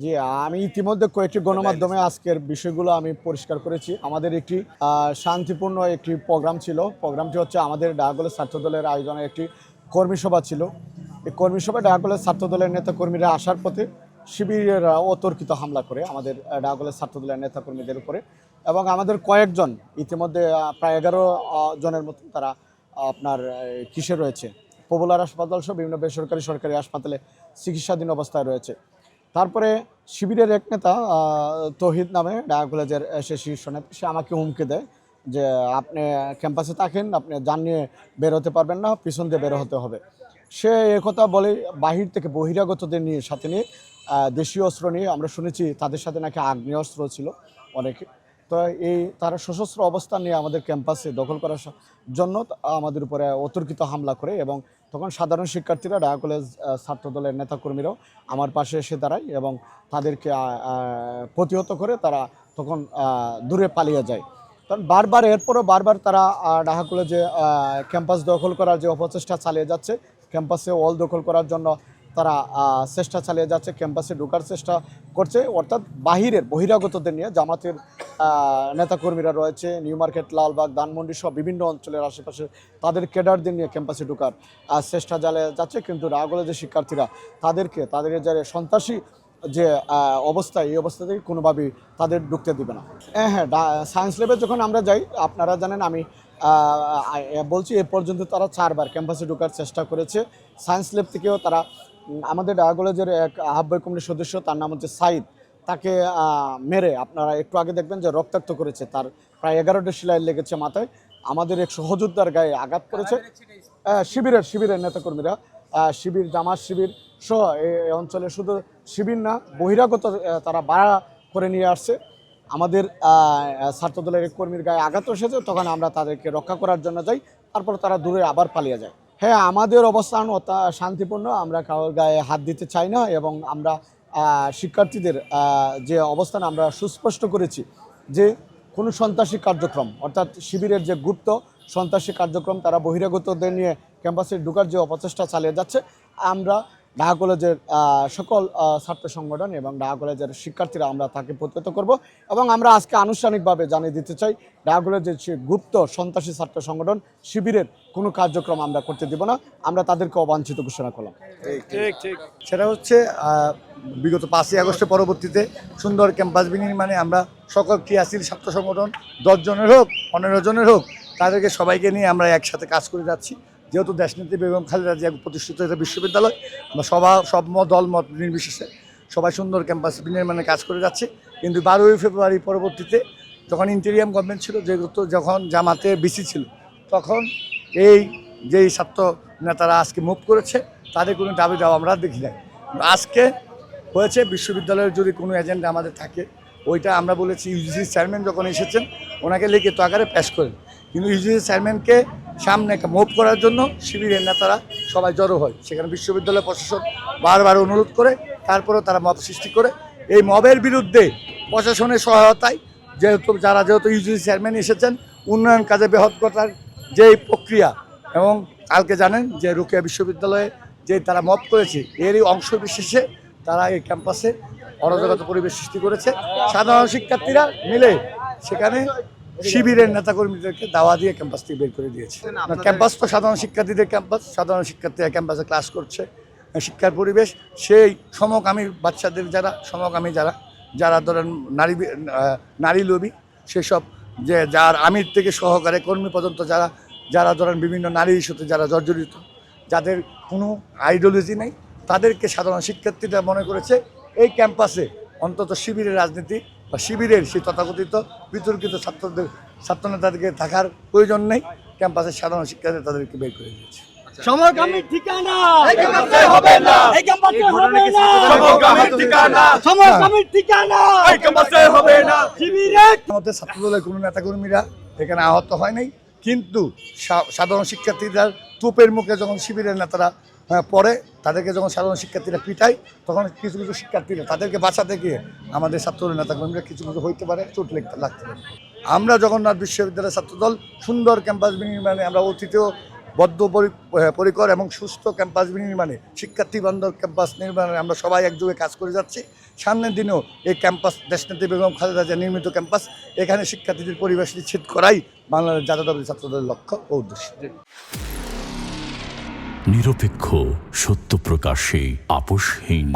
জি, আমি ইতিমধ্যে কয়েকটি গণমাধ্যমে আজকের বিষয়গুলো আমি পরিষ্কার করেছি। আমাদের একটি শান্তিপূর্ণ একটি প্রোগ্রাম ছিল। প্রোগ্রামটি হচ্ছে আমাদের ডায়াগোলের ছাত্রদলের আয়োজনে একটি কর্মী সভা ছিল। এই কর্মী সভায় ডায়াগোলের ছাত্রদলের নেতাকর্মীরা আসার পথে শিবিরের অতর্কিত হামলা করে আমাদের ডায়াগোলের ছাত্রদলের নেতাকর্মীদের উপরে, এবং আমাদের কয়েকজন ইতিমধ্যে প্রায় 11 জনের মতো তারা আপনার কিসে রয়েছে, পপুলার হাসপাতাল সহ বিভিন্ন বেসরকারি সরকারি হাসপাতালে চিকিৎসাধীন অবস্থায় রয়েছে। তারপরে শিবিরের এক নেতা তৌহিদ নামে ঢাকা কলেজের সে শীর্ষ নেতা, সে আমাকে হুমকি দেয় যে আপনি ক্যাম্পাসে থাকেন, আপনি যান নিয়ে বের হতে পারবেন না, পিছন দিয়ে বের হতে হবে। সে একথা বলে বাহির থেকে বহিরাগতদের নিয়ে সাথে নিয়ে দেশীয় অস্ত্র নিয়ে, আমরা শুনেছি তাদের সাথে নাকি আগ্নেয়াস্ত্র ছিল অনেকে। তো তারা সশস্ত্র অবস্থান নিয়ে আমাদের ক্যাম্পাসে দখল করার জন্য আমাদের উপরে অতর্কিত হামলা করে, এবং তখন সাধারণ শিক্ষার্থীরা ঢাকা কলেজ ছাত্রদলের নেতাকর্মীরাও আমার পাশে এসে দাঁড়ায় এবং তাদেরকে প্রতিহত করে তারা তখন দূরে পালিয়ে যায়। কারণ এরপরও বারবার তারা ঢাকা কলেজে ক্যাম্পাস দখল করার যে অপচেষ্টা চালিয়ে যাচ্ছে, ক্যাম্পাসে ওয়াল দখল করার জন্য তারা চেষ্টা চালিয়ে যাচ্ছে, ক্যাম্পাসে ঢোকার চেষ্টা করছে, অর্থাৎ বহিরাগতদের নিয়ে জামাতের নেতাকর্মীরা রয়েছে, নিউ মার্কেট, লালবাগ, ধানমন্ডি সহ বিভিন্ন অঞ্চলের আশেপাশে তাদের ক্যাডারদের নিয়ে ক্যাম্পাসে ঢোকার চেষ্টা চালিয়ে যাচ্ছে। কিন্তু ঢাকা কলেজের শিক্ষার্থীরা তাদের যে সন্ত্রাসী যে অবস্থা, এই অবস্থা থেকে কোনোভাবেই তাদের ঢুকতে দিবে না। হ্যাঁ, সায়েন্স ল্যাবে যখন আমরা যাই, আপনারা জানেন আমি বলছি এ পর্যন্ত তারা 4 বার ক্যাম্পাসে ঢোকার চেষ্টা করেছে। সায়েন্স ল্যাব থেকেও তারা আমাদের ঢাকা কলেজের এক আহ্বায়ক কমিটির সদস্য, তার নাম হচ্ছে সাইদ, তাকে মেরে আপনারা একটু আগে দেখবেন যে রক্তাক্ত করেছে, তার প্রায় 11টা সেলাই লেগেছে মাথায়। আমাদের এক সহযোদ্ধার গায়ে আঘাত করেছে শিবিরের নেতাকর্মীরা, জামাত শিবির সহ এই অঞ্চলে শুধু শিবির না, বহিরাগত তারা ভাড়া করে নিয়ে আসছে। আমাদের ছাত্রদলের এক কর্মীর গায়ে আঘাত এসেছে, তখন আমরা তাদেরকে রক্ষা করার জন্য যাই, তারপর তারা দূরে আবার পালিয়ে যায়। হ্যাঁ, আমাদের অবস্থান শান্তিপূর্ণ, আমরা কারোর গায়ে হাত দিতে চাই না, এবং আমরা শিক্ষার্থীদের যে অবস্থান আমরা সুস্পষ্ট করেছি যে কোনো সন্ত্রাসী কার্যক্রম, অর্থাৎ শিবিরের যে গুপ্ত সন্ত্রাসী কার্যক্রম, তারা বহিরাগতদের নিয়ে ক্যাম্পাসে ঢোকার যে অপচেষ্টা চালিয়ে যাচ্ছে, আমরা ঢাকা কলেজের সকল ছাত্র সংগঠন এবং ঢাকা কলেজের শিক্ষার্থীরা আমরা তাকে প্রতিহত করব। এবং আমরা আজকে আনুষ্ঠানিকভাবে জানিয়ে দিতে চাই, ঢাকা কলেজের গুপ্ত সন্ত্রাসী ছাত্র সংগঠন শিবিরের কোনো কার্যক্রম আমরা করতে দেব না, আমরা তাদেরকে অবাঞ্ছিত ঘোষণা করলাম। ঠিক সেটা হচ্ছে বিগত 5ই আগস্টের পরবর্তীতে সুন্দর ক্যাম্পাস বিনির্মাণে আমরা সকল ক্রিয়াশীল ছাত্র সংগঠন 10 জনের হোক 15 জনের হোক, তাদেরকে সবাইকে নিয়ে আমরা একসাথে কাজ করে যাচ্ছি। যেহেতু দেশনেত্রী বেগম খালেদা জিয়া প্রতিষ্ঠিত একটা বিশ্ববিদ্যালয়, আমরা সব দল মত নির্বিশেষে সবাই সুন্দর ক্যাম্পাস বিনির্মাণে কাজ করে যাচ্ছে। কিন্তু 12ই ফেব্রুয়ারি পরবর্তীতে যখন ইন্টেরিয়াম গভর্নমেন্ট ছিল, যেহেতু যখন জামাতে বিসি ছিল, তখন যেই ছাত্র নেতারা আজকে মুভ করেছে, তাদের কোনো দাবি দাওয়া আমরা দেখি নাই। আজকে হয়েছে বিশ্ববিদ্যালয়ের যদি কোনো এজেন্ডা আমাদের থাকে, ওইটা আমরা বলেছি ইউজিসি চেয়ারম্যান যখন এসেছেন ওনাকে লিখিত আকারে পেশ করেন, কিন্তু ইউজিসি চেয়ারম্যানকে সামনে মুভ করার জন্য শিবিরের নেতারা সবাই জড়ো হয়। সেখানে বিশ্ববিদ্যালয় প্রশাসন বারবার অনুরোধ করে, তারপরেও তারা মব সৃষ্টি করে। এই মবের বিরুদ্ধে প্রশাসনের সহায়তায় যেহেতু ইউজিসি চেয়ারম্যান এসেছেন, উন্নয়ন কাজে ব্যাহত করার যেই প্রক্রিয়া, এবং কালকে জানেন যে রোকেয়া বিশ্ববিদ্যালয়ে যে তারা মব করেছে, এরই অংশ বিশেষে তারা এই ক্যাম্পাসে অরাজকতা পরিবেশ সৃষ্টি করেছে। সাধারণ শিক্ষার্থীরা মিলে সেখানে শিবিরের নেতাকর্মীদেরকে দাওয়া দিয়ে ক্যাম্পাস থেকে বের করে দিয়েছে। ক্যাম্পাস তো সাধারণ শিক্ষার্থীদের ক্যাম্পাস, সাধারণ শিক্ষার্থীরা ক্যাম্পাসে ক্লাস করছে। শিক্ষার পরিবেশ সেই সমকামী বাচ্চাদের যারা ধরেন নারী লোভী, সেসব যার আমির থেকে সহকারে কর্মী পর্যন্ত যারা ধরেন বিভিন্ন নারী ইস্যুতে যারা জর্জরিত, যাদের কোনো আইডিওলজি নেই, তাদেরকে সাধারণ শিক্ষার্থীরা মনে করেছে এই ক্যাম্পাসে অন্তত শিবিরের রাজনীতি বা শিবিরের সেই তথাকথিত বিতর্কিত ছাত্রনেতাদেরকে থাকার প্রয়োজন নেই। ক্যাম্পাসের সাধারণ শিক্ষার্থী তাদেরকে বের করে দিয়েছে। ছাত্রদলের কোনো নেতাকর্মীরা এখানে আহত হয় নাই, কিন্তু সাধারণ শিক্ষার্থীরা তোপের মুখে যখন শিবিরের নেতারা পরে, তাদেরকে যখন সাধারণ শিক্ষার্থীরা পিটায়, তখন কিছু শিক্ষার্থীরা তাদেরকে বাঁচাতে গিয়ে আমাদের ছাত্র নেতাকর্মীরা কিছু হইতে পারে, চোট লাগতে পারে। আমরা জগন্নাথ বিশ্ববিদ্যালয়ের ছাত্রদল সুন্দর ক্যাম্পাস বিনির্মাণে আমরা অতীতেও পরিকর এবং সুস্থ ক্যাম্পাস নির্মাণে, শিক্ষার্থী বান্ধব ক্যাম্পাস নির্মাণে আমরা সবাই একযোগে কাজ করে যাচ্ছি। সামনের দিনেও এই ক্যাম্পাস দেশনেত্রী বেগম খালেদা জিয়া নির্মিত ক্যাম্পাস, এখানে শিক্ষার্থীদের পরিবেশ নিশ্চিত করাই বাংলাদেশ জাতীয়তাবাদী ছাত্রদলের লক্ষ্য ও উদ্দেশ্য। নিরপেক্ষ, সত্য প্রকাশে আপোষহীন।